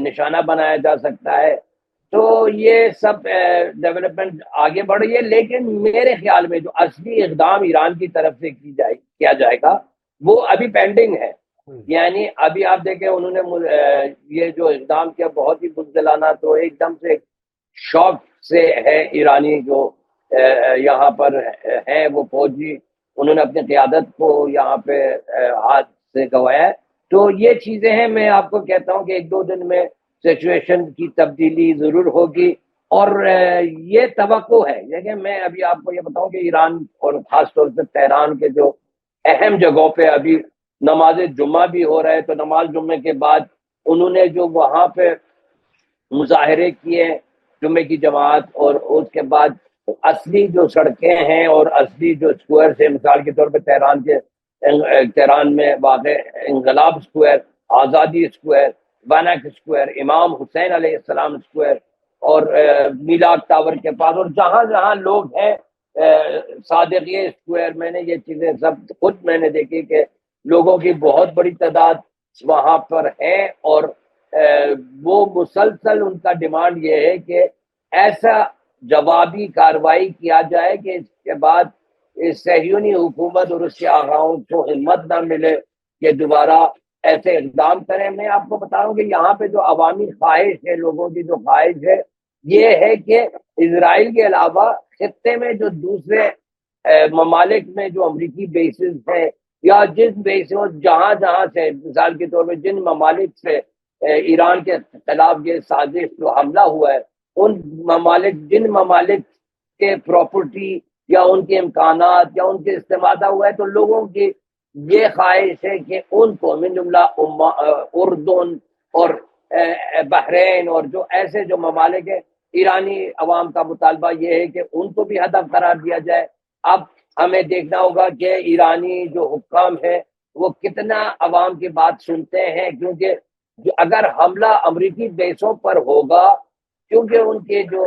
نشانہ بنایا جا سکتا ہے. تو یہ سب ڈیولپمنٹ آگے بڑھ رہی ہے، لیکن میرے خیال میں جو اصلی اقدام ایران کی طرف سے کیا جائے گا وہ ابھی پینڈنگ ہے. یعنی ابھی آپ دیکھیں انہوں نے یہ جو اقدام کیا بہت ہی بزدلانہ، تو ایک دم سے شوق سے ہے ایرانی جو یہاں پر ہے وہ فوجی، انہوں نے اپنی قیادت کو یہاں پہ ہاتھ سے گوایا ہے. تو یہ چیزیں ہیں، میں آپ کو کہتا ہوں کہ ایک دو دن میں سچویشن کی تبدیلی ضرور ہوگی، اور یہ توقع ہے. لیکن میں ابھی آپ کو یہ بتاؤں کہ ایران اور خاص طور سے تہران کے جو اہم جگہوں پہ ابھی نماز جمعہ بھی ہو رہا ہے، تو نماز جمعے کے بعد انہوں نے جو وہاں پہ مظاہرے کیے جمعے کی جماعت، اور اس کے بعد اصلی جو سڑکیں ہیں اور اصلی جو اسکوائر ہیں، مثال کے طور پہ تہران میں واقع انقلاب اسکوائر، آزادی اسکوائر، وینک اسکوائر، امام حسین علیہ السلام اسکوائر، اور میلاد ٹاور کے پاس، اور جہاں جہاں لوگ ہیں صادقیہ اسکوائر، میں نے یہ چیزیں سب خود میں نے دیکھی کہ لوگوں کی بہت بڑی تعداد وہاں پر ہے، اور وہ مسلسل ان کا ڈیمانڈ یہ ہے کہ ایسا جوابی کارروائی کیا جائے کہ اس کے بعد اس صہیونی حکومت اور اس کے آغاؤں کو ہمت نہ ملے کہ دوبارہ ایسے اقدام کریں. میں آپ کو بتاؤں کہ یہاں پہ جو عوامی خواہش ہے، لوگوں کی جو خواہش ہے، یہ ہے کہ اسرائیل کے علاوہ خطے میں جو دوسرے ممالک میں جو امریکی بیسز ہیں، یا جن بیسوں جہاں جہاں سے مثال کے طور پہ جن ممالک سے ایران کے خلاف یہ سازش جو حملہ ہوا ہے، جن ممالک کے پراپرٹی یا ان کے امکانات یا ان کے استفادہ ہوا ہے، تو لوگوں کی یہ خواہش ہے کہ ان کو من جملہ اردن اور بحرین اور جو ایسے جو ممالک ہیں، ایرانی عوام کا مطالبہ یہ ہے کہ ان کو بھی ہدف قرار دیا جائے. اب ہمیں دیکھنا ہوگا کہ ایرانی جو حکام ہیں وہ کتنا عوام کی بات سنتے ہیں، کیونکہ اگر حملہ امریکی بیسوں پر ہوگا، کیونکہ ان کے جو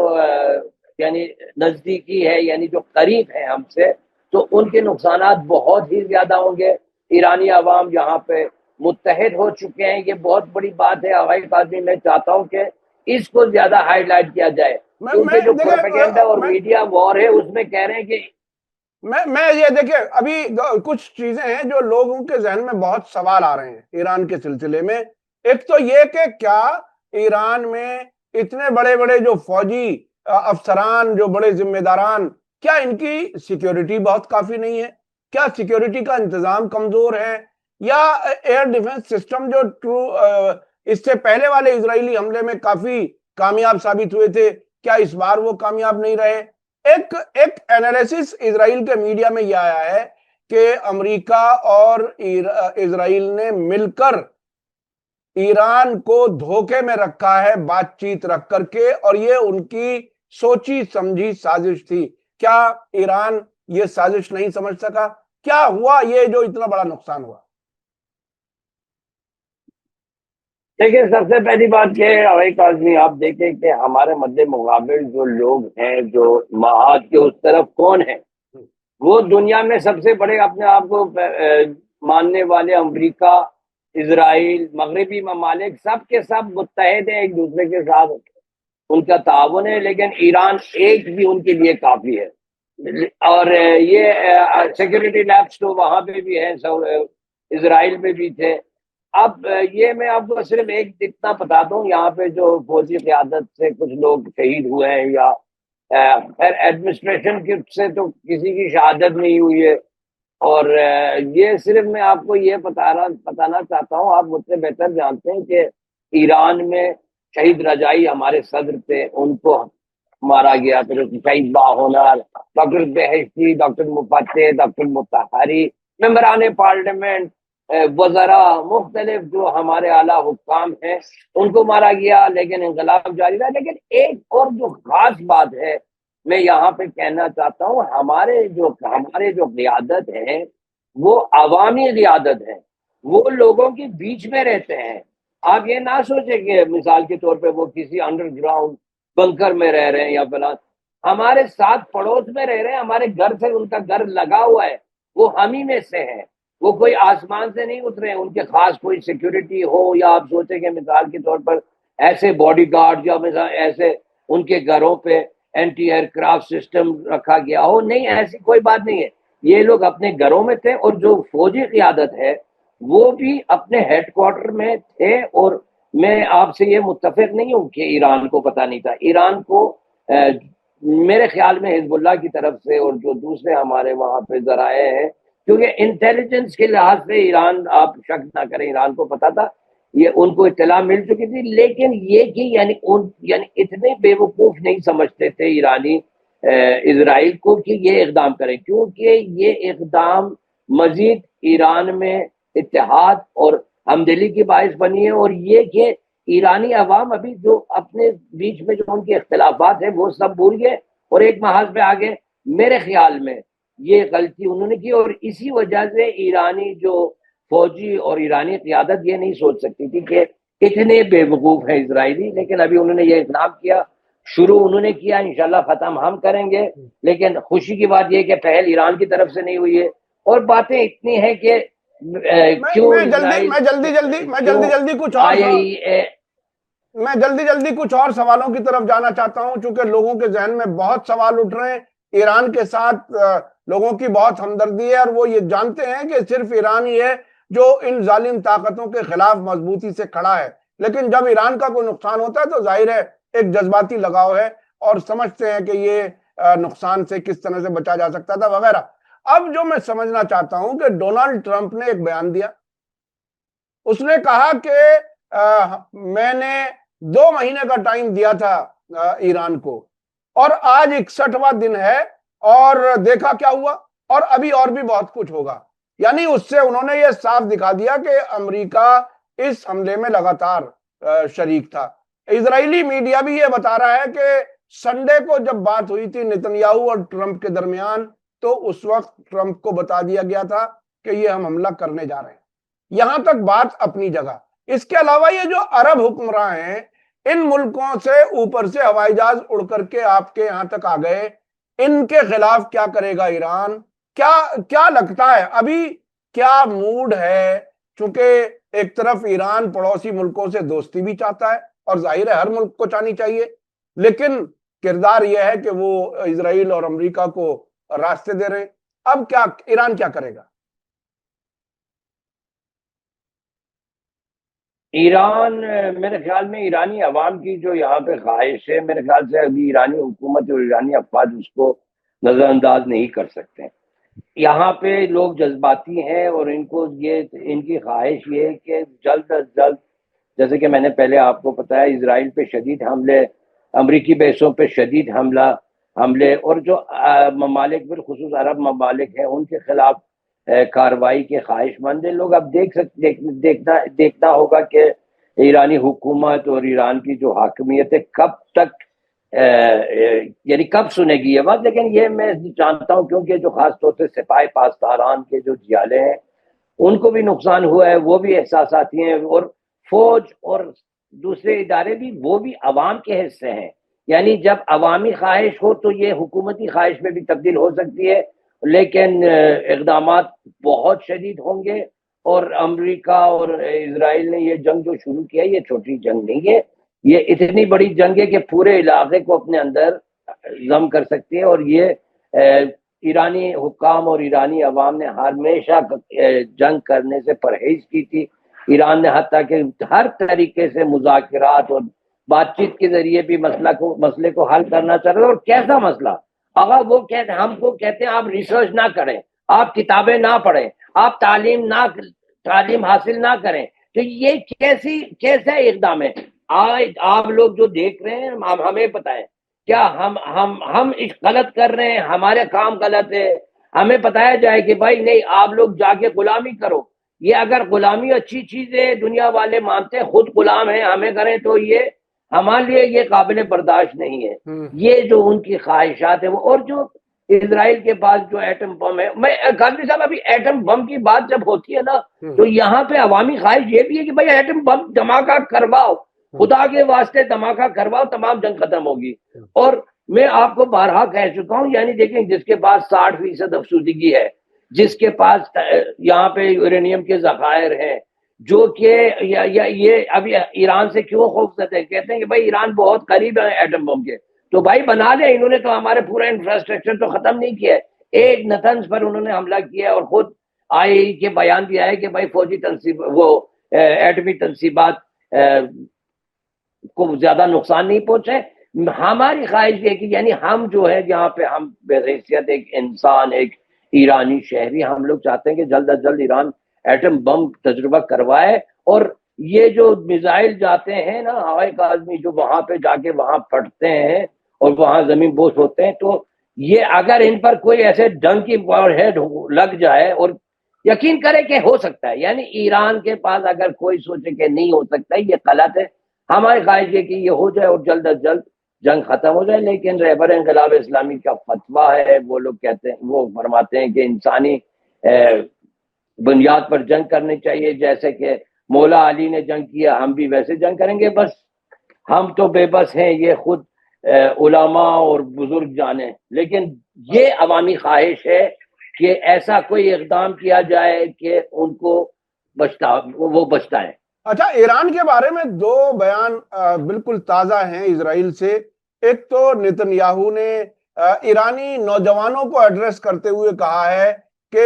یعنی نزدیکی ہے، یعنی جو قریب ہے ہم سے، تو ان کے نقصانات بہت ہی زیادہ ہوں گے. ایرانی عوام یہاں پہ متحد ہو چکے ہیں، یہ بہت بڑی بات ہے. ہوائی قاضی میں چاہتا ہوں کہ اس کو زیادہ ہائی لائٹ کیا جائے، کیونکہ جو پروپیگنڈا اور میڈیا وار ہے اس میں کہہ رہے ہیں کہ میں یہ دیکھیں ابھی کچھ چیزیں ہیں جو لوگوں کے ذہن میں بہت سوال آ رہے ہیں ایران کے سلسلے میں. ایک تو یہ کہ کیا ایران میں اتنے بڑے بڑے جو فوجی افسران، جو بڑے ذمہ داران، کیا ان کی سیکیورٹی بہت کافی نہیں ہے؟ کیا سیکیورٹی کا انتظام کمزور ہے؟ یا ایئر ڈیفنس سسٹم جو اس سے پہلے والے اسرائیلی حملے میں کافی کامیاب ثابت ہوئے تھے، کیا اس بار وہ کامیاب نہیں رہے؟ ایک انالیسس اسرائیل کے میڈیا میں یہ آیا ہے کہ امریکہ اور اسرائیل نے مل کر ایران کو دھوکے میں رکھا ہے بات چیت رکھ کر کے، اور یہ ان کی سوچی سمجھی سازش تھی. کیا ایران یہ سازش نہیں سمجھ سکا؟ کیا ہوا یہ جو اتنا بڑا نقصان ہوا؟ دیکھیں، سب سے پہلی بات یہ ہے ہوائی کاظمی، آپ دیکھیں کہ ہمارے مد مقابل جو لوگ ہیں، جو معاد کے اس طرف کون ہیں، وہ دنیا میں سب سے بڑے اپنے آپ کو ماننے والے امریکہ، اسرائیل، مغربی ممالک، سب کے سب متحد ہیں ایک دوسرے کے ساتھ، ان کا تعاون ہے. لیکن ایران ایک بھی ان کے لیے کافی ہے. اور یہ سیکورٹی لیبس تو وہاں پہ بھی ہیں، اسرائیل میں بھی تھے. اب یہ میں آپ کو صرف ایک اتنا بتا دوں، یہاں پہ جو فوجی قیادت سے کچھ لوگ شہید ہوئے ہیں، یا خیر ایڈمنسٹریشن سے تو کسی کی شہادت نہیں ہوئی ہے. اور یہ صرف میں آپ کو یہ بتانا چاہتا ہوں، آپ مجھ سے بہتر جانتے ہیں کہ ایران میں شہید رجائی ہمارے صدر تھے، ان کو مارا گیا. پھر شہید باہنر، ڈاکٹر بہشتی، ڈاکٹر مفتح، ڈاکٹر مطہری، ممبران پارلیمنٹ، وزراء، مختلف جو ہمارے اعلیٰ حکام ہیں، ان کو مارا گیا. لیکن انقلاب جاری رہا. لیکن ایک اور جو خاص بات ہے میں یہاں پہ کہنا چاہتا ہوں، ہمارے جو قیادت ہے وہ عوامی قیادت ہے، وہ لوگوں کے بیچ میں رہتے ہیں. آپ یہ نہ سوچیں کہ مثال کے طور پہ وہ کسی انڈر گراؤنڈ بنکر میں رہ رہے ہیں یا فلاں. ہمارے ساتھ پڑوس میں رہ رہے ہیں، ہمارے گھر سے ان کا گھر لگا ہوا ہے، وہ ہم ہی میں سے ہیں. وہ کوئی آسمان سے نہیں اترے، ان کے خاص کوئی سیکیورٹی ہو، یا آپ سوچیں کہ مثال کے طور پر ایسے باڈی گارڈ یا ایسے ان کے گھروں پہ اینٹی ایئر کرافٹ سسٹم رکھا گیا ہو. نہیں، ایسی کوئی بات نہیں ہے. یہ لوگ اپنے گھروں میں تھے، اور جو فوجی قیادت ہے وہ بھی اپنے ہیڈ کوارٹر میں تھے. اور میں آپ سے یہ متفق نہیں ہوں کہ ایران کو پتہ نہیں تھا. ایران کو میرے خیال میں حزب اللہ کی طرف سے اور جو دوسرے ہمارے وہاں پہ ذرائع ہیں، کیونکہ انٹیلیجنس کے لحاظ سے ایران، آپ شک نہ کریں، ایران کو پتا تھا، یہ ان کو اطلاع مل چکی تھی. لیکن یہ کہ یعنی اتنے بے وقوف نہیں سمجھتے تھے ایرانی اسرائیل کو کہ یہ اقدام کریں، کیونکہ یہ اقدام مزید ایران میں اتحاد اور ہمدلی کی باعث بنی ہے. اور یہ کہ ایرانی عوام ابھی جو اپنے بیچ میں جو ان کے اختلافات ہیں وہ سب بھول گئے اور ایک محاذ پہ آگے. میرے خیال میں یہ غلطی انہوں نے کی، اور اسی وجہ سے ایرانی جو فوجی اور ایرانی قیادت یہ نہیں سوچ سکتی تھی کہ اتنے بے وقوف ہیں اسرائیلی. لیکن ابھی انہوں نے یہ اقدام کیا، شروع انہوں نے کیا، انشاءاللہ ختم ہم کریں گے. لیکن خوشی کی بات یہ کہ پہل ایران کی طرف سے نہیں ہوئی ہے. اور باتیں اتنی ہیں کہ میں جلدی کچھ اور سوالوں کی طرف جانا چاہتا ہوں، چونکہ لوگوں کے ذہن میں بہت سوال اٹھ رہے ہیں. ایران کے ساتھ لوگوں کی بہت ہمدردی ہے، اور وہ یہ جانتے ہیں کہ صرف ایران ہی ہے جو ان ظالم طاقتوں کے خلاف مضبوطی سے کھڑا ہے. لیکن جب ایران کا کوئی نقصان ہوتا ہے تو ظاہر ہے ایک جذباتی لگاؤ ہے، اور سمجھتے ہیں کہ یہ نقصان سے کس طرح سے بچا جا سکتا تھا وغیرہ. اب جو میں سمجھنا چاہتا ہوں کہ ڈونلڈ ٹرمپ نے ایک بیان دیا. اس نے کہا کہ میں نے 2 مہینے کا ٹائم دیا تھا ایران کو، اور آج 61واں دن ہے، اور دیکھا کیا ہوا، اور ابھی اور بھی بہت کچھ ہوگا. یعنی اس سے انہوں نے یہ صاف دکھا دیا کہ امریکہ اس حملے میں لگاتار شریک تھا. اسرائیلی میڈیا بھی یہ بتا رہا ہے کہ سنڈے کو جب بات ہوئی تھی نتنیاہو اور ٹرمپ کے درمیان، تو اس وقت ٹرمپ کو بتا دیا گیا تھا کہ یہ ہم حملہ کرنے جا رہے ہیں. یہاں تک بات اپنی جگہ. اس کے علاوہ یہ جو عرب حکمراں ہیں، ان ملکوں سے اوپر سے ہوائی جہاز اڑ کر کے آپ کے یہاں تک آ گئے، ان کے خلاف کیا کرے گا ایران؟ کیا لگتا ہے ابھی کیا موڈ ہے؟ چونکہ ایک طرف ایران پڑوسی ملکوں سے دوستی بھی چاہتا ہے، اور ظاہر ہے ہر ملک کو چاہنی چاہیے، لیکن کردار یہ ہے کہ وہ اسرائیل اور امریکہ کو راستے دے رہے ہیں. اب کیا ایران کیا کرے گا؟ ایران، میرے خیال میں ایرانی عوام کی جو یہاں پہ خواہش ہے، میرے خیال سے ابھی ایرانی حکومت اور ایرانی افواج اس کو نظر انداز نہیں کر سکتے. یہاں پہ لوگ جذباتی ہیں، اور ان کو ان کی خواہش یہ ہے کہ جلد از جلد، جیسے کہ میں نے پہلے آپ کو بتایا، اسرائیل پہ شدید حملے، امریکی بیسوں پہ شدید حملے، اور جو ممالک بالخصوص عرب ممالک ہیں ان کے خلاف کاروائی کے خواہش مند ہیں لوگ. اب دیکھنا ہوگا کہ ایرانی حکومت اور ایران کی جو حاکمیت ہے کب تک یعنی کب سنے گی یہ بات. لیکن یہ میں جانتا ہوں، کیونکہ جو خاص طور سے سپاہی پاسداران کے جو جیالے ہیں ان کو بھی نقصان ہوا ہے، وہ بھی احساساتی ہیں، اور فوج اور دوسرے ادارے بھی، وہ بھی عوام کے حصے ہیں. یعنی جب عوامی خواہش ہو تو یہ حکومتی خواہش میں بھی تبدیل ہو سکتی ہے. لیکن اقدامات بہت شدید ہوں گے، اور امریکہ اور اسرائیل نے یہ جنگ جو شروع کیا ہے یہ چھوٹی جنگ نہیں ہے، یہ اتنی بڑی جنگ ہے کہ پورے علاقے کو اپنے اندر ضم کر سکتی ہے. اور یہ ایرانی حکام اور ایرانی عوام نے ہمیشہ جنگ کرنے سے پرہیز کی تھی. ایران نے حتیٰ کہ ہر طریقے سے مذاکرات اور بات چیت کے ذریعے بھی مسئلے کو حل کرنا چاہ رہے. اور کیسا مسئلہ؟ اگر وہ کہتے ہم کو کہتے ہیں آپ ریسرچ نہ کریں، آپ کتابیں نہ پڑھیں، آپ تعلیم حاصل نہ کریں، تو یہ کیسا اقدام ہے؟ آج آپ لوگ جو دیکھ رہے ہیں ہمیں بتائیں، کیا ہم غلط کر رہے ہیں؟ ہمارے کام غلط ہے، ہمیں بتایا جائے کہ بھائی نہیں، آپ لوگ جا کے غلامی کرو. یہ اگر غلامی اچھی چیز ہے، دنیا والے مانتے ہیں، خود غلام ہیں، ہمیں کریں، تو یہ ہمارے لیے یہ قابل برداشت نہیں ہے. یہ جو ان کی خواہشات ہیں وہ، اور جو اسرائیل کے پاس جو ایٹم بم ہے، میں قادری صاحب ابھی ایٹم بم کی بات جب ہوتی ہے نا تو یہاں پہ عوامی خواہش یہ بھی ہے کہ بھائی ایٹم بم دھماکہ کرواؤ، خدا کے واسطے دھماکہ کرواؤ، تمام جنگ ختم ہوگی. اور میں آپ کو بارہا کہہ چکا ہوں، یعنی دیکھیں جس کے پاس 60% افسودگی ہے، جس کے پاس یہاں پہ یورینیم کے ذخائر ہیں، جو کہ یہ اب ایران سے کیوں خوفزدہ ہے؟ کہتے ہیں کہ بھائی ایران بہت قریب ہے ایٹم بم کے، تو بھائی بنا لے، انہوں نے تو ہمارے پورا انفراسٹرکچر تو ختم نہیں کیا ہے، ایک نتنز پر انہوں نے حملہ کیا ہے، اور خود آئی کے بیان دیا ہے کہ بھائی فوجی تنصیب وہ ایٹمی تنصیبات کو زیادہ نقصان نہیں پہنچے۔ ہماری خواہش یہ کہ یعنی ہم جو ہے جہاں پہ ہم بحیثیت ایک انسان، ایک ایرانی شہری، ہم لوگ چاہتے ہیں کہ جلد از جلد ایران ایٹم بم تجربہ کروائے، اور یہ جو میزائل جاتے ہیں نا ہوائے کاظمی، جو وہاں پہ جا کے وہاں پھٹتے ہیں اور وہاں زمین بوس ہوتے ہیں، تو یہ اگر ان پر کوئی ایسے ڈنگ کی وار ہیڈ لگ جائے، اور یقین کرے کہ ہو سکتا ہے، یعنی ایران کے پاس اگر کوئی سوچے کہ نہیں ہو سکتا یہ غلط ہے، ہماری خواہش ہے کہ یہ ہو جائے اور جلد از جلد جنگ ختم ہو جائے۔ لیکن رہبر انقلاب اسلامی کا فتویٰ ہے، وہ لوگ کہتے ہیں، وہ فرماتے ہیں کہ انسانی بنیاد پر جنگ کرنی چاہیے، جیسے کہ مولا علی نے جنگ کیا، ہم بھی ویسے جنگ کریں گے، بس ہم تو بے بس ہیں، یہ خود علماء اور بزرگ جانے، لیکن یہ عوامی خواہش ہے کہ ایسا کوئی اقدام کیا جائے کہ ان کو وہ بچتا ہے۔ اچھا، ایران کے بارے میں دو بیان بالکل تازہ ہیں اسرائیل سے۔ ایک تو نتن یاہو نے ایرانی نوجوانوں کو ایڈریس کرتے ہوئے کہا ہے کہ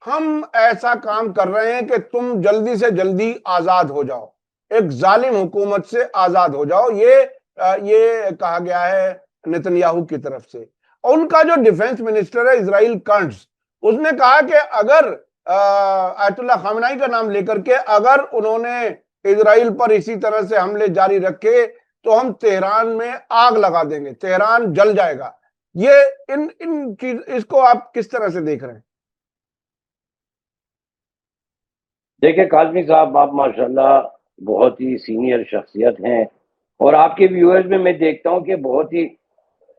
ہم ایسا کام کر رہے ہیں کہ تم جلدی سے جلدی آزاد ہو جاؤ، ایک ظالم حکومت سے آزاد ہو جاؤ، یہ کہا گیا ہے نتن یاہو کی طرف سے۔ اور ان کا جو ڈیفنس منسٹر ہے اسرائیل کنٹز، اس نے کہا کہ اگر آیت اللہ خامنائی کا نام لے کر کے اگر انہوں نے اسرائیل پر اسی طرح سے حملے جاری رکھے تو ہم تہران میں آگ لگا دیں گے، تہران جل جائے گا۔ یہ اس کو آپ کس طرح سے دیکھ رہے ہیں؟ دیکھیں کاظمی صاحب، آپ ماشاءاللہ بہت ہی سینئر شخصیت ہیں، اور آپ کے ویورز میں دیکھتا ہوں کہ بہت ہی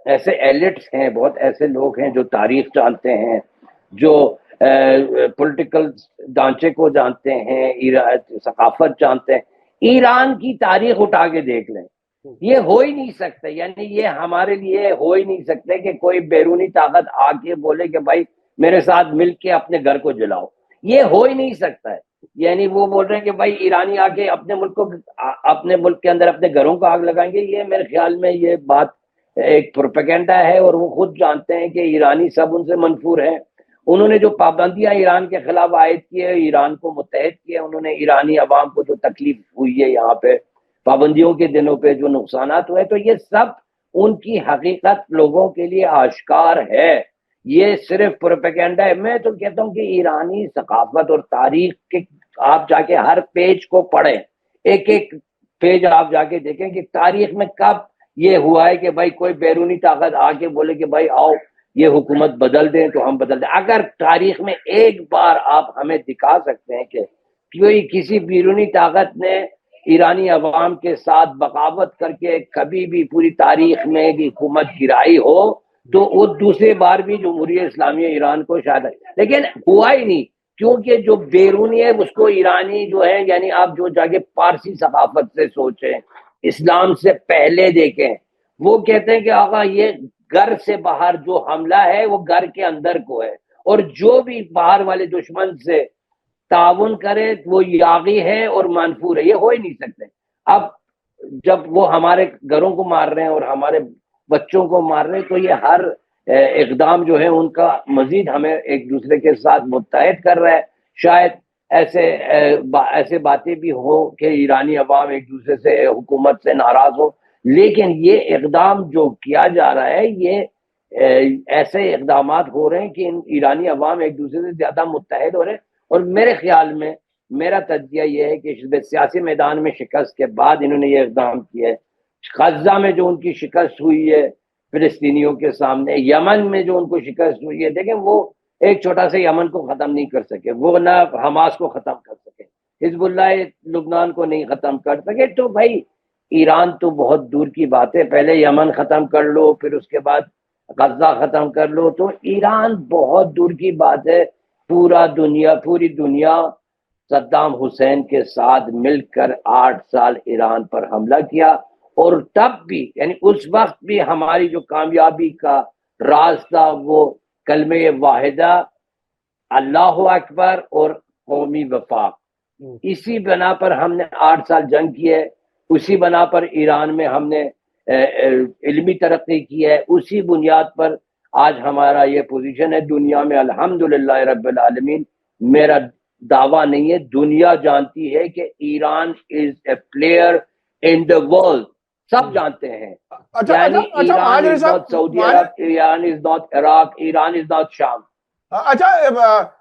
ایسے ایلٹس ہیں، بہت ایسے لوگ ہیں جو تاریخ جانتے ہیں، جو پولیٹیکل ڈھانچے کو جانتے ہیں، ثقافت جانتے ہیں۔ ایران کی تاریخ اٹھا کے دیکھ لیں، یہ ہو ہی نہیں سکتا، یعنی یہ ہمارے لیے ہو ہی نہیں سکتے کہ کوئی بیرونی طاقت آ کے بولے کہ بھائی میرے ساتھ مل کے اپنے گھر کو جلاؤ، یہ ہو ہی نہیں سکتا ہے۔ یعنی وہ بول رہے ہیں کہ بھائی ایرانی آ کے اپنے ملک کے اندر اپنے گھروں کو آگ لگائیں گے، یہ میرے خیال میں یہ بات ایک پروپیگنڈا ہے، اور وہ خود جانتے ہیں کہ ایرانی سب ان سے منفور ہیں۔ انہوں نے جو پابندیاں ایران کے خلاف عائد کی ہے، ایران کو متحد کیا، انہوں نے ایرانی عوام کو جو تکلیف ہوئی ہے یہاں پہ پابندیوں کے دنوں پہ جو نقصانات ہوئے، تو یہ سب ان کی حقیقت لوگوں کے لیے آشکار ہے، یہ صرف پروپیگنڈا ہے۔ میں تو کہتا ہوں کہ ایرانی ثقافت اور تاریخ کے آپ جا کے ہر پیج کو پڑھیں، ایک ایک پیج آپ جا کے دیکھیں کہ تاریخ میں کب یہ ہوا ہے کہ بھائی کوئی بیرونی طاقت آ کے بولے کہ بھائی آؤ یہ حکومت بدل دیں تو ہم بدل دیں۔ اگر تاریخ میں ایک بار آپ ہمیں دکھا سکتے ہیں کہ کوئی کسی بیرونی طاقت نے ایرانی عوام کے ساتھ بغاوت کر کے کبھی بھی پوری تاریخ میں حکومت گرائی ہو، تو وہ دوسرے بار بھی جمہوریہ اسلامیہ ایران کو شاید، لیکن ہوا ہی نہیں، کیونکہ جو بیرونی ہے اس کو ایرانی جو ہے، یعنی آپ جو جا کے پارسی ثقافت سے سوچیں، اسلام سے پہلے دیکھیں، وہ کہتے ہیں کہ آقا یہ گھر سے باہر جو حملہ ہے وہ گھر کے اندر کو ہے، اور جو بھی باہر والے دشمن سے تعاون کرے وہ یاغی ہے اور منفور ہے، یہ ہو ہی نہیں سکتے۔ اب جب وہ ہمارے گھروں کو مار رہے ہیں اور ہمارے بچوں کو مار رہے ہیں، تو یہ ہر اقدام جو ہے ان کا مزید ہمیں ایک دوسرے کے ساتھ متحد کر رہا ہے۔ شاید ایسے باتیں بھی ہوں کہ ایرانی عوام ایک دوسرے سے حکومت سے ناراض ہو، لیکن یہ اقدام جو کیا جا رہا ہے، یہ ایسے اقدامات ہو رہے ہیں کہ ایرانی عوام ایک دوسرے سے زیادہ متحد ہو رہے ہیں۔ اور میرے خیال میں میرا تجزیہ یہ ہے کہ سیاسی میدان میں شکست کے بعد انہوں نے یہ اقدام کیا ہے۔ غزہ میں جو ان کی شکست ہوئی ہے فلسطینیوں کے سامنے، یمن میں جو ان کو شکست ہوئی ہے، دیکھیں وہ ایک چھوٹا سا یمن کو ختم نہیں کر سکے، وہ نہ حماس کو ختم کر سکے، حزب اللہ لبنان کو نہیں ختم کر سکے، تو بھائی ایران تو بہت دور کی بات ہے، پہلے یمن ختم کر لو پھر اس کے بعد غزہ ختم کر لو، تو ایران بہت دور کی بات ہے۔ پوری دنیا صدام حسین کے ساتھ مل کر 8 سال ایران پر حملہ کیا، اور تب بھی یعنی اس وقت بھی ہماری جو کامیابی کا راز تھا وہ کلمہ واحدہ، اللہ اکبر اور قومی وفاق، اسی بنا پر ہم نے 8 سال جنگ کی ہے، اسی بنا پر ایران میں ہم نے علمی ترقی کی ہے، اسی بنیاد پر آج ہمارا یہ پوزیشن ہے دنیا میں الحمدللہ رب العالمین۔ میرا دعویٰ نہیں ہے، دنیا جانتی ہے کہ ایران از اے پلیئر ان دا ورلڈ، سب جانتے ہیں۔ یعنی Iran is not Saudi Arab, Iran is not Iraq, Iran is not شام۔ اچھا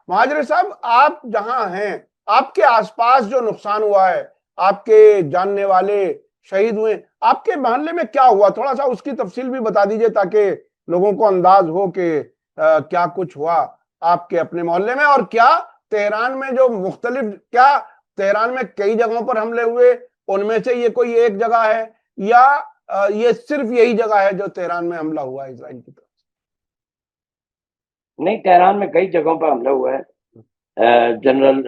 مہاجر صاحب، آپ جہاں ہیں، آپ کے آس پاس جو نقصان ہوا ہے، آپ کے جاننے والے شہید ہوئے، آپ کے محلے میں کیا ہوا؟ تھوڑا سا اس کی تفصیل بھی بتا دیجئے تاکہ لوگوں کو انداز ہو کہ کیا کچھ ہوا آپ کے اپنے محلے میں، اور کیا تہران میں جو مختلف، کیا تہران میں کئی جگہوں پر حملے ہوئے، ان میں سے یہ کوئی ایک جگہ ہے یا یہ صرف یہی جگہ ہے جو تہران میں حملہ ہوا ہے اسرائیل کی طرف؟ نہیں، تہران میں کئی جگہوں پر حملہ ہوا ہے، جنرل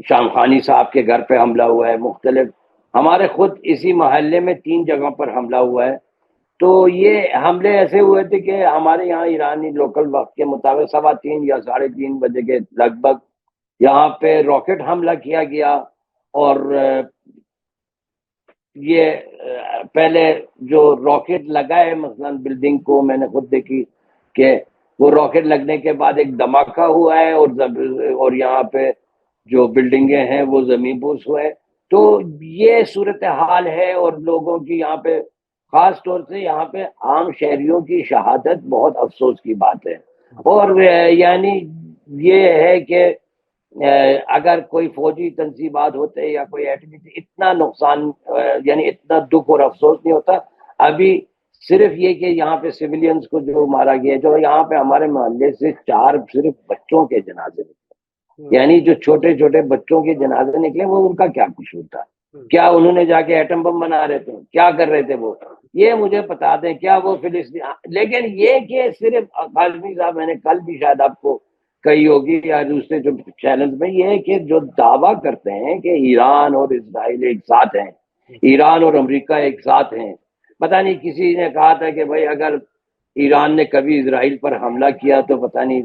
شام خانی صاحب کے گھر پہ حملہ ہوا ہے، مختلف ہمارے خود اسی محلے میں 3 جگہوں پر حملہ ہوا ہے۔ تو یہ حملے ایسے ہوئے تھے کہ ہمارے یہاں ایرانی لوکل وقت کے مطابق 3:15 یا 3:30 بجے کے لگ بھگ یہاں پہ راکٹ حملہ کیا گیا، اور یہ پہلے جو راکٹ لگا ہے مثلا بلڈنگ کو میں نے خود دیکھی کہ وہ راکٹ لگنے کے بعد ایک دھماکہ ہوا ہے، اور یہاں پہ جو بلڈنگیں ہیں وہ زمین بوس ہوئے۔ تو یہ صورتحال ہے، اور لوگوں کی یہاں پہ خاص طور سے یہاں پہ عام شہریوں کی شہادت بہت افسوس کی بات ہے۔ اور یعنی یہ ہے کہ اگر کوئی فوجی تنصیبات ہوتے یا کوئی ایٹمی، اتنا نقصان یعنی اتنا دکھ اور افسوس نہیں ہوتا۔ ابھی صرف یہ کہ یہاں پہ سویلینز کو جو مارا گیا، جو یہاں پہ ہمارے محلے سے 4 صرف بچوں کے جنازے نکلے، یعنی جو چھوٹے چھوٹے بچوں کے جنازے نکلے، وہ ان کا کیا قصور تھا؟ کیا انہوں نے جا کے ایٹم بم بنا رہے تھے؟ کیا کر رہے تھے وہ؟ یہ مجھے بتا دیں، کیا وہ فلسطین؟ لیکن یہ کہ صرف قاسمی صاحب، میں نے کل بھی شاید آپ کو کہی ہوگی یا دوسرے جو چینل میں، یہ ہے کہ جو دعویٰ کرتے ہیں کہ ایران اور اسرائیل ایک ساتھ ہیں، ایران اور امریکہ ایک ساتھ ہیں، پتہ نہیں کسی نے کہا تھا کہ بھائی اگر ایران نے کبھی اسرائیل پر حملہ کیا تو پتہ نہیں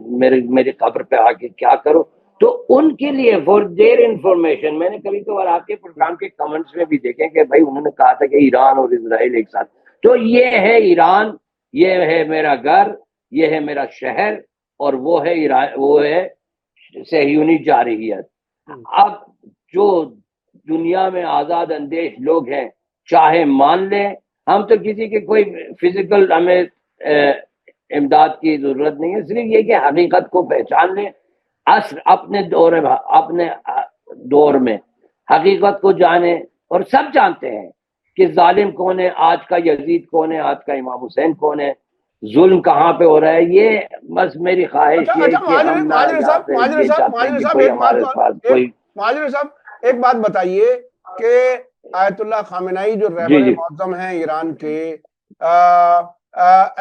میری قبر پہ آ کے کیا کرو۔ تو ان کے لیے فور دیر انفارمیشن، میں نے کبھی کبھار آپ کے پروگرام کے کمنٹس میں بھی دیکھے کہ بھائی انہوں نے کہا تھا کہ ایران اور اسرائیل ایک ساتھ۔ تو یہ ہے ایران، یہ ہے میرا گھر، یہ ہے میرا شہر، اور وہ ہے ایران، وہ ہے صہیونی جارحیت۔ اب جو دنیا میں آزاد اندیش لوگ ہیں چاہے مان لیں، ہم تو کسی کے کوئی فزیکل ہمیں امداد کی ضرورت نہیں ہے، صرف یہ کہ حقیقت کو پہچان لیں، اپنے دور میں حقیقت کو جانیں۔ اور سب جانتے ہیں کہ ظالم کون ہے، آج کا یزید کون ہے، آج کا امام حسین کون ہے، ظلم کہاں پہ ہو رہا ہے۔ یہ بس میری خواہش ہے کہ ہم نہ یہاں پہ یہ چاہتے ہیں کہ کوئی ہمارے پاس کوئی۔ مہاجر صاحب ایک بات بتائیے کہ آیت اللہ خامنہئی جو رہبر معظم ہیں ایران کے،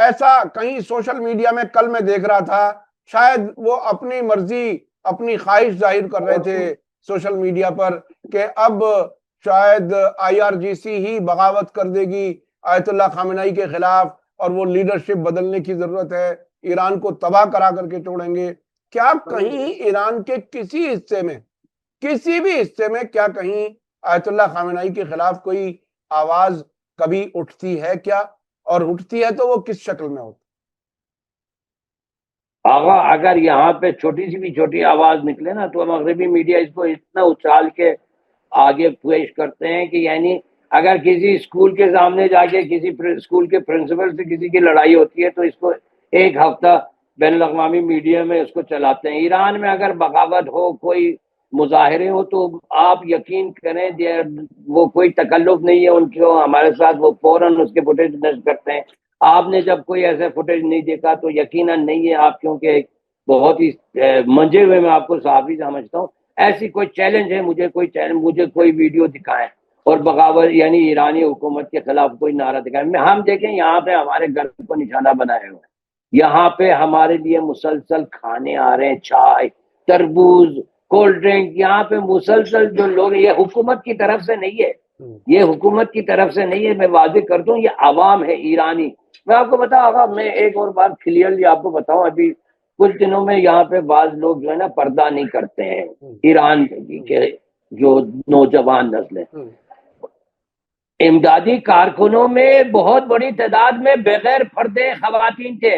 ایسا کہیں سوشل میڈیا میں کل میں دیکھ رہا تھا، شاید وہ اپنی مرضی اپنی خواہش ظاہر کر رہے تھے سوشل میڈیا پر کہ اب شاید IRGC ہی بغاوت کر دے گی آیت اللہ خامنہئی کے خلاف، اور وہ لیڈرشپ بدلنے کی ضرورت ہے، ایران کو تباہ کرا کر کے چھوڑیں گے۔ کیا کہیں ایران کے کسی حصے میں، کسی بھی حصے میں، کیا کہیں آیت اللہ خامنہئی کے خلاف کوئی آواز کبھی اٹھتی ہے کیا؟ اور اٹھتی ہے تو وہ کس شکل میں ہوتی؟ آغا اگر یہاں پہ چھوٹی سی بھی چھوٹی آواز نکلے نا تو مغربی میڈیا اس کو اتنا اچھال کے آگے پیش کرتے ہیں کہ یعنی اگر کسی اسکول کے سامنے جا کے کسی اسکول کے پرنسپل سے کسی کی لڑائی ہوتی ہے تو اس کو 1 ہفتہ بین الاقوامی میڈیا میں اس کو چلاتے ہیں۔ ایران میں اگر بغاوت ہو، کوئی مظاہرے ہو، تو آپ یقین کریں وہ کوئی تکلف نہیں ہے ان کو ہمارے ساتھ، وہ فوراً اس کے فوٹیج نشر کرتے ہیں۔ آپ نے جب کوئی ایسے فوٹیج نہیں دیکھا تو یقیناً نہیں ہے آپ، کیونکہ بہت ہی منجے ہوئے میں آپ کو صحافی سمجھتا ہوں۔ ایسی کوئی چیلنج ہے، مجھے کوئی ویڈیو دکھائیں اور بغاوت یعنی ایرانی حکومت کے خلاف کوئی نعرہ دکھائیں۔ ہم دیکھیں یہاں پہ ہمارے گھر کو نشانہ بنائے ہوئے، یہاں پہ ہمارے لیے مسلسل کھانے آ رہے ہیں، چائے، تربوز، کولڈ ڈرنک، یہاں پہ مسلسل جو لوگ، یہ حکومت کی طرف سے نہیں ہے، یہ حکومت کی طرف سے نہیں ہے، میں واضح کر دوں، یہ عوام ہے ایرانی۔ میں آپ کو بتاؤں، میں ایک اور بات کلیئرلی آپ کو بتاؤں، ابھی کچھ دنوں میں یہاں پہ بعض لوگ جو ہے نا پردہ نہیں کرتے ہیں، ایران کے جو نوجوان نسلیں، امدادی کارکنوں میں بہت بڑی تعداد میں بغیر پردے خواتین تھے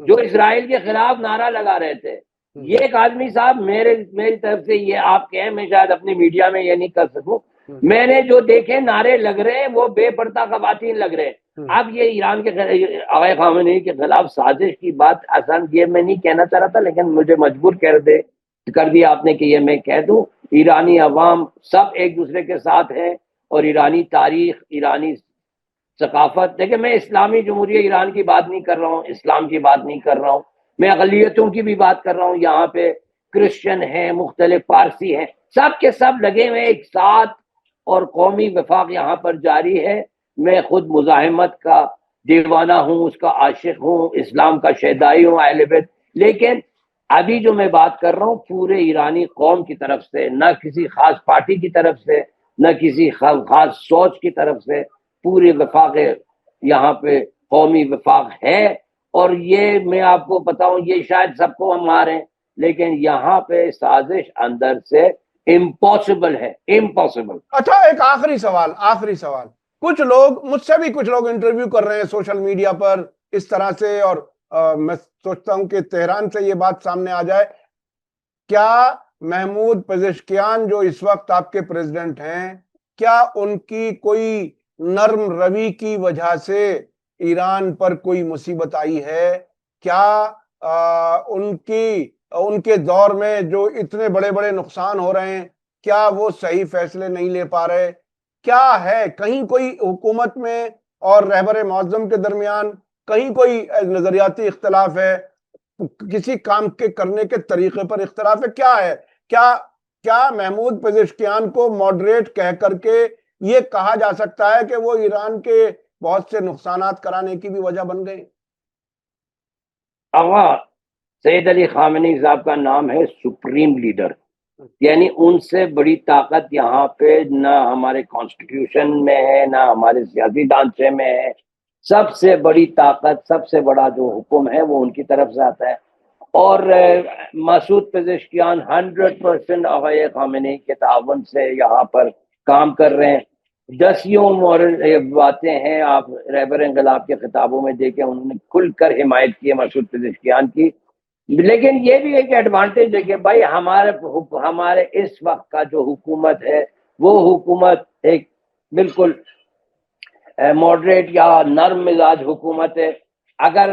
جو اسرائیل کے خلاف نعرہ لگا رہے تھے. یہ ایک آدمی صاحب میری طرف سے یہ آپ کہیں، میں شاید اپنی میڈیا میں یہ نہیں کر سکوں، میں نے جو دیکھے نعرے لگ رہے ہیں وہ بے پردہ خواتین لگ رہے ہیں. اب یہ ایران کے آغا خامنئی کے خلاف سازش کی بات آسان یہ میں نہیں کہنا چاہ رہا تھا، لیکن مجھے مجبور کر دیا آپ نے کہ یہ میں کہہ دوں. ایرانی عوام سب ایک دوسرے کے ساتھ ہیں، اور ایرانی تاریخ، ایرانی ثقافت، دیکھیں میں اسلامی جمہوریہ ایران کی بات نہیں کر رہا ہوں، اسلام کی بات نہیں کر رہا ہوں، میں اقلیتوں کی بھی بات کر رہا ہوں. یہاں پہ کرسچن ہیں، مختلف پارسی ہیں، سب کے سب لگے ہوئے ایک ساتھ، اور قومی وفاق یہاں پر جاری ہے. میں خود مزاحمت کا دیوانہ ہوں، اس کا عاشق ہوں، اسلام کا شیدائی ہوں، اہل بیت. لیکن ابھی جو میں بات کر رہا ہوں پورے ایرانی قوم کی طرف سے، نہ کسی خاص پارٹی کی طرف سے، نہ کسی خاص سوچ کی طرف سے، پورے وفاق یہاں پہ قومی وفاق ہے. اور یہ میں آپ کو بتاؤں، یہ شاید سب کو ہم ماریں، لیکن یہاں پہ سازش اندر سے امپاسبل ہے، امپاسبل. اچھا، ایک آخری سوال. کچھ لوگ مجھ سے بھی کچھ لوگ انٹرویو کر رہے ہیں سوشل میڈیا پر اس طرح سے، اور میں سوچتا ہوں کہ تہران سے یہ بات سامنے آ جائے. کیا محمود پزشکیان جو اس وقت آپ کے پریزیڈنٹ ہیں، کیا ان کی کوئی نرم روی کی وجہ سے ایران پر کوئی مصیبت آئی ہے؟ کیا ان کے دور میں جو اتنے بڑے بڑے نقصان ہو رہے ہیں، کیا وہ صحیح فیصلے نہیں لے پا رہے؟ کیا ہے کہیں کوئی حکومت میں اور رہبر معظم کے درمیان کہیں کوئی نظریاتی اختلاف ہے، کسی کام کے کرنے کے طریقے پر اختلاف ہے؟ کیا ہے؟ کیا محمود پزشکیان کو ماڈریٹ کہہ کر کے یہ کہا جا سکتا ہے کہ وہ ایران کے بہت سے نقصانات کرانے کی بھی وجہ بن گئے؟ آغا سید علی خامنئی صاحب کا نام ہے سپریم لیڈر، یعنی ان سے بڑی طاقت یہاں پہ نہ ہمارے کانسٹیٹیوشن میں ہے، نہ ہمارے سیاسی ڈھانچے میں ہے. سب سے بڑی طاقت، سب سے بڑا جو حکم ہے وہ ان کی طرف سے آتا ہے. اور مسعود پزشکیان 100% آغا خامنئی کے تعاون سے یہاں پر کام کر رہے ہیں. دسیوں باتیں ہیں، آپ رہبر انقلاب کے خطابوں میں دیکھیں، انہوں نے کھل کر حمایت کی ہے مسعود پزشکیان کی. لیکن یہ بھی ایک ایڈوانٹیج ہے کہ بھائی ہمارے اس وقت کا جو حکومت ہے وہ حکومت ایک بالکل ماڈریٹ یا نرم مزاج حکومت ہے. اگر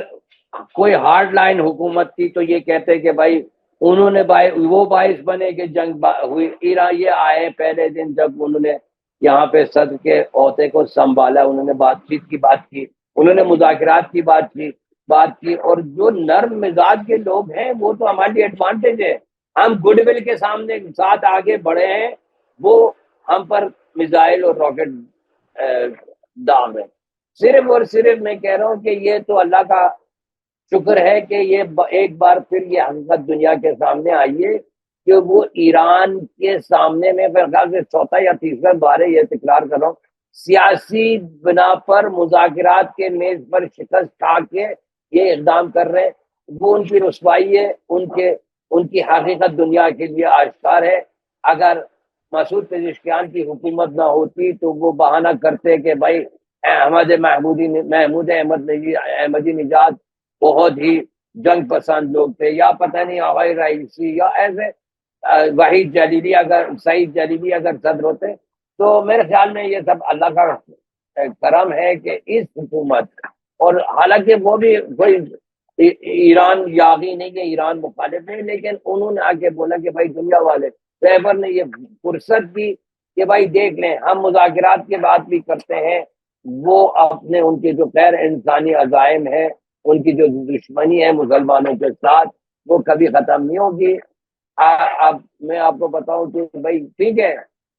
کوئی ہارڈ لائن حکومت تھی تو یہ کہتے کہ بھائی انہوں نے وہ باعث بنے کہ جنگ ہوئی. ایران یہ آئے پہلے دن جب انہوں نے یہاں پہ صدر کے عہدے کو سنبھالا، انہوں نے بات چیت کی بات کی، انہوں نے مذاکرات کی بات کی. اور جو نرم مزاج کے لوگ ہیں وہ تو ہمارے لیے ایڈوانٹیج ہے. ہم گڈ ول کے ساتھ آگے بڑھے ہیں، وہ ہم پر میزائل اور راکٹ دام ہے. صرف اور صرف میں کہہ رہا ہوں کہ یہ تو اللہ کا شکر ہے کہ یہ ایک بار پھر یہ حقیقت دنیا کے سامنے آئی ہے کہ وہ ایران کے سامنے میں میرے خیال سے چوتھا یا تیسرا بار ہے، یہ تکرار کر رہا ہوں، سیاسی بنا پر مذاکرات کے میز پر شکست کھا کے یہ اقدام کر رہے ہیں. وہ ان کی رسوائی ہے، ان کی حقیقت دنیا کے لیے آشکار ہے. اگر مسعود پزشکیان کی حکومت نہ ہوتی تو وہ بہانہ کرتے کہ بھائی محمود احمدی نژاد بہت ہی جنگ پسند لوگ تھے، یا پتہ نہیں آغا رئیسی یا ایسے وحید جلیلی اگر صدر ہوتے، تو میرے خیال میں یہ سب اللہ کا کرم ہے کہ اس حکومت، اور حالانکہ وہ بھی کوئی ایران یاغی نہیں کہ ایران مخالف ہے، لیکن انہوں نے آگے بولا کہ بھائی دنیا والے رہبر نے یہ فرصت دی کہ بھائی دیکھ لیں، ہم مذاکرات کی بات بھی کرتے ہیں، وہ اپنے ان کے جو غیر انسانی عزائم ہیں، ان کی جو دشمنی ہے مسلمانوں کے ساتھ، وہ کبھی ختم نہیں ہوگی. اب میں آپ کو بتاؤں کہ بھائی ٹھیک ہے،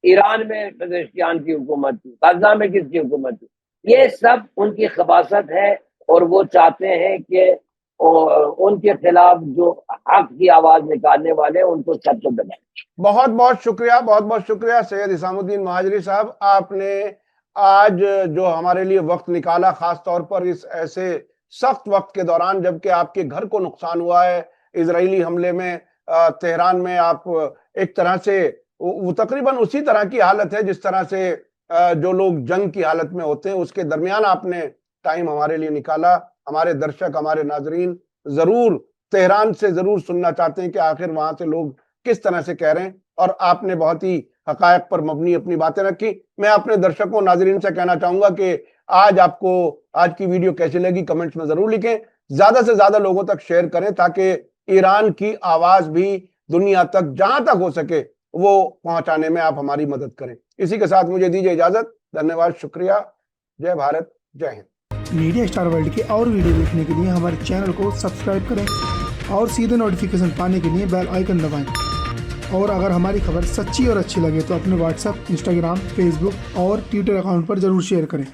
ایران میں پزشکیان کی حکومت تھی، غزہ میں کس کی حکومت تھی، یہ سب ان کی خباثت ہے، اور وہ چاہتے ہیں کہ ان کے خلاف جو حق کی آواز نکالنے والے ان کو سب کو دبائیں. بہت بہت شکریہ سید اسام الدین مہاجری صاحب. آپ نے آج جو ہمارے لیے وقت نکالا، خاص طور پر اس ایسے سخت وقت کے دوران جبکہ آپ کے گھر کو نقصان ہوا ہے، اسرائیلی حملے میں تہران میں آپ ایک طرح سے وہ تقریباً اسی طرح کی حالت ہے جس طرح سے جو لوگ جنگ کی حالت میں ہوتے ہیں، اس کے درمیان آپ نے ٹائم ہمارے لیے نکالا. ہمارے درشک، ہمارے ناظرین ضرور تہران سے ضرور سننا چاہتے ہیں کہ آخر وہاں سے لوگ کس طرح سے کہہ رہے ہیں، اور آپ نے بہت ہی حقائق پر مبنی اپنی باتیں رکھی. میں اپنے درشکوں ناظرین سے کہنا چاہوں گا کہ آج آپ کو آج کی ویڈیو کیسی لگی کمنٹس میں ضرور لکھیں. زیادہ سے زیادہ لوگوں تک شیئر کریں تاکہ ایران کی آواز بھی دنیا تک جہاں تک ہو سکے وہ پہنچانے میں آپ ہماری مدد کریں. اسی کے ساتھ مجھے دیجیے اجازت. دھنیہ واد، شکریہ. جے بھارت، جے ہند. میڈیا اسٹار ورلڈ کے اور ویڈیو دیکھنے کے لیے ہمارے چینل کو سبسکرائب کریں اور سیدھے نوٹیفیکیشن پانے کے لیے بیل آئیکن دبائیں. اور اگر ہماری خبر سچی اور اچھی لگے تو اپنے واٹس ایپ، انسٹاگرام، فیس بک اور ٹویٹر اکاؤنٹ پر ضرور شیئر کریں.